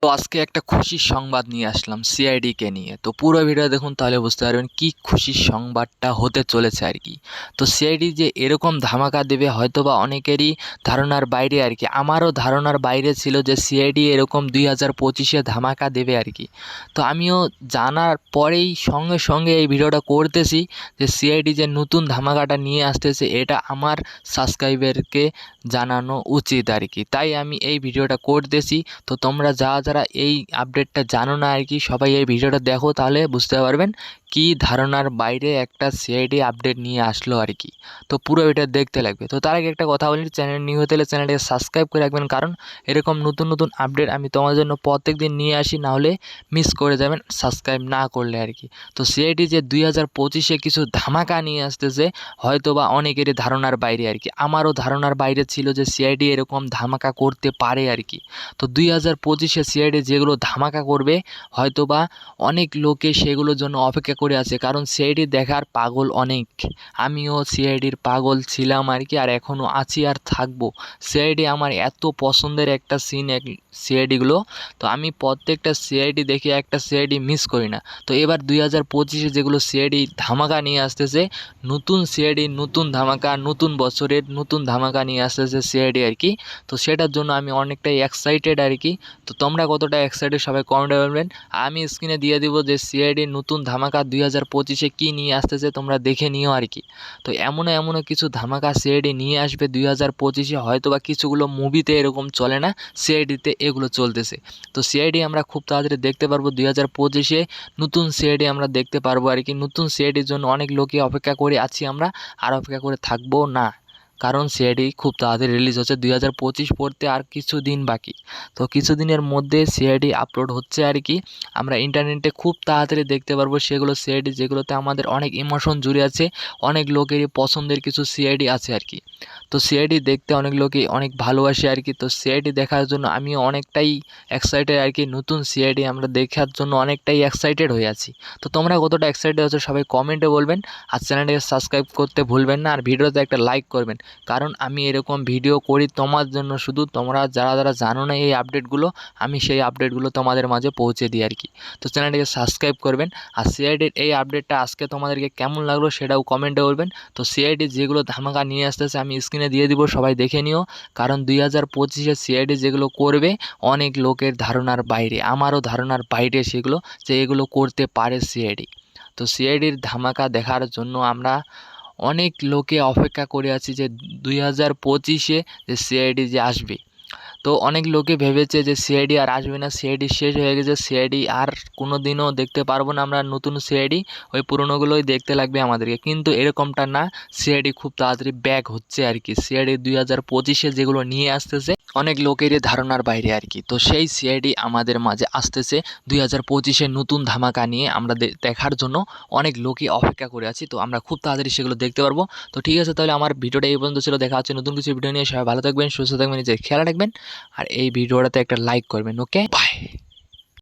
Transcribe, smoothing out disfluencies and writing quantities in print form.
তো আজকে একটা খুশির সংবাদ নিয়ে আসলাম সিআইডি কে নিয়ে। তো পুরো ভিডিও দেখুন, তাহলে বুঝতে পারবেন কি খুশির সংবাদটা হতে চলেছে আর কি। তো সিআইডি যে এরকম ধামাকা দেবে হয়তোবা অনেকেরই ধারণার বাইরে আর কি। আমারও ধারণার বাইরে ছিল যে সিআইডি এরকম 2025-এ ধামাকা দেবে আর কি। তো আমিও জানার পরেই সঙ্গে সঙ্গে এই ভিডিওটা করতেছি যে সিআইডি যে নতুন ধামাকাটা নিয়ে আসতেছে এটা আমার সাবস্ক্রাইবারকে জানানো উচিত আর কি। তাই আমি এই ভিডিওটা করতেছি। তো তোমরা যারা এই আপডেটটা জানো না আর কি, সবাই এই ভিডিওটা দেখো, তাহলে বুঝতে পারবেন কি ধারণার বাইরে একটা সিআইডি আপডেট নিয়ে আসলো আর কি। তো পুরো এটা দেখতে লাগবে। তো তার আগে একটা কথা বলি, চ্যানেল নিউ হতে হলে চ্যানেলটাকে সাবস্ক্রাইব করে রাখবেন, কারণ এরকম নতুন নতুন আপডেট আমি তোমার জন্য প্রত্যেক দিন নিয়ে আসি, না হলে মিস করে যাবেন সাবস্ক্রাইব না করলে আর কি। তো সিআইডি যে 2025-এ কিছু ধামাকা নিয়ে আসতেছে হয়তো বা অনেকেরই ধারণার বাইরে আর কি। আমারও ধারণার বাইরে ছিল যে সিআইডি এরকম ধামাকা করতে পারে আর কি। তো 2025-এ সিআইডি যেগুলো ধামাকা করবে হয়তোবা অনেক লোকে সেগুলোর জন্য অপেক্ষা করে আছে, কারণ সিআইডি দেখার পাগল অনেক। আমিও সিআইডির পাগল ছিলাম আর কি, আর এখনও আছি আর থাকবো। সিআইডি আমার এত পছন্দের একটা সিন সিআইডিগুলো। তো আমি প্রত্যেকটা সিআইডি দেখে একটা সিআইডি মিস করি না। তো এবার 2025-এ যেগুলো সিআইডি ধামাকা নিয়ে আসতেছে, নতুন সিআইডি নতুন ধামাকা, নতুন বছরের নতুন ধামাকা নিয়ে আসতেছে সিআইডি আর কি। তো সেটার জন্য আমি অনেকটাই এক্সাইটেড আর কি। তো তোমরা কতটা এক্সাইটেড সবাই কমেন্টে বলবেন। আমি স্ক্রিনে দিয়ে দিব যে সিআইডির নতুন ধামাকা 2025-এ কী নিয়ে আসতেছে, তোমরা দেখে নিও আর কি। তো এমনও কিছু ধামাকা সিআইডি নিয়ে আসবে 2025-এ, হয়তো বা কিছুগুলো মুভিতে এরকম চলে না, সিআইডিতে এগুলো চলতেছে। তো সিআইডি আমরা খুব তাড়াতাড়ি দেখতে পারবো 2025-এ, নতুন সিআইডি আমরা দেখতে পারবো আর কি। নতুন সিআইডির জন্য অনেক লোকই অপেক্ষা করে আছি আমরা, আর অপেক্ষা করে থাকবো না, কারণ সিআইডি খুব তাড়াতাড়ি রিলিজ হচ্ছে। 2025 পড়তে আর কিছু দিন বাকি। তো কিছুদিনের মধ্যে সিআইডি আপলোড হচ্ছে আর কি। আমরা ইন্টারনেটে খুব তাড়াতাড়ি দেখতে পারবো সেগুলো সিআইডি যেগুলোতে আমাদের অনেক ইমোশন জুড়ে আছে, অনেক লোকেরই পছন্দের কিছু সিআইডি আছে আর কি। তো সিআইডি দেখতে অনেক লোকই অনেক ভালোবাসে আর কি। তো সিআইডি দেখার জন্য আমিও অনেকটাই এক্সাইটেড আর কি। নতুন সিআইডি আমরা দেখার জন্য অনেকটাই এক্সাইটেড হয়ে আছি। তো তোমরা কতটা এক্সাইটেড আছো সবাই কমেন্টে বলবেন, আর চ্যানেলটাকে সাবস্ক্রাইব করতে ভুলবেন না, আর ভিডিওতে একটা লাইক করবেন, কারণ আমি এরকম ভিডিও করি তোমার জন্য শুধু। তোমরা যারা জানো না এই আপডেটগুলো, আমি সেই আপডেটগুলো তোমাদের মাঝে পৌঁছে দিই আর কি। তো চ্যানেলটাকে সাবস্ক্রাইব করবেন। আর সিআইডির এই আপডেটটা আজকে তোমাদেরকে কেমন লাগলো সেটাও কমেন্টে বলবেন। তো সিআইডি যেগুলো ধামাকা নিয়ে আসতেছে আমি স্ক্রিনে দিয়ে দিব, সবাই দেখে নিও, কারণ 2025-এ সিআইডি যেগুলো করবে অনেক লোকের ধারণার বাইরে, আমারও ধারণার বাইরে সেগুলো, যে এগুলো করতে পারে সিআইডি। তো সিআইডির ধামাকা দেখার জন্য আমরা অনেক লোকে অপেক্ষা করে আছি যে 2025-এ যে সিআইডি যে আসবে। তো অনেক লোকে ভেবেছে যে সিআইডি আর আসবে না, সিআইডি শেষ হয়ে গেছে, সিআইডি আর কোনো দিনও দেখতে পারবো না আমরা নতুন সিআইডি, ওই পুরোনোগুলোই দেখতে লাগবে আমাদেরকে। কিন্তু এরকমটা না, সিআইডি খুব তাড়াতাড়ি ব্যাক হচ্ছে আর কি। সিআইডি 2025-এ যেগুলো নিয়ে আসতেছে অনেক লোকেরই ধারণার বাইরে আর কি। তো সেই সিআইডি আমাদের মাঝে আসতেছে 2025-এ নতুন ধামাকা নিয়ে, আমরা দেখার জন্য অনেক লোকই অপেক্ষা করে আছি। তো আমরা খুব তাড়াতাড়ি সেগুলো দেখতে পারবো। তো ঠিক আছে, তাহলে আমার ভিডিওটা এই পর্যন্ত ছিল। দেখা হচ্ছে নতুন কিছু ভিডিও নিয়ে। সবাই ভালো থাকবেন, সুস্থ থাকবেন, নিজের খেয়াল রাখবেন, আর এই ভিডিওটাতে একটা লাইক করবেন। ওকে, বাই।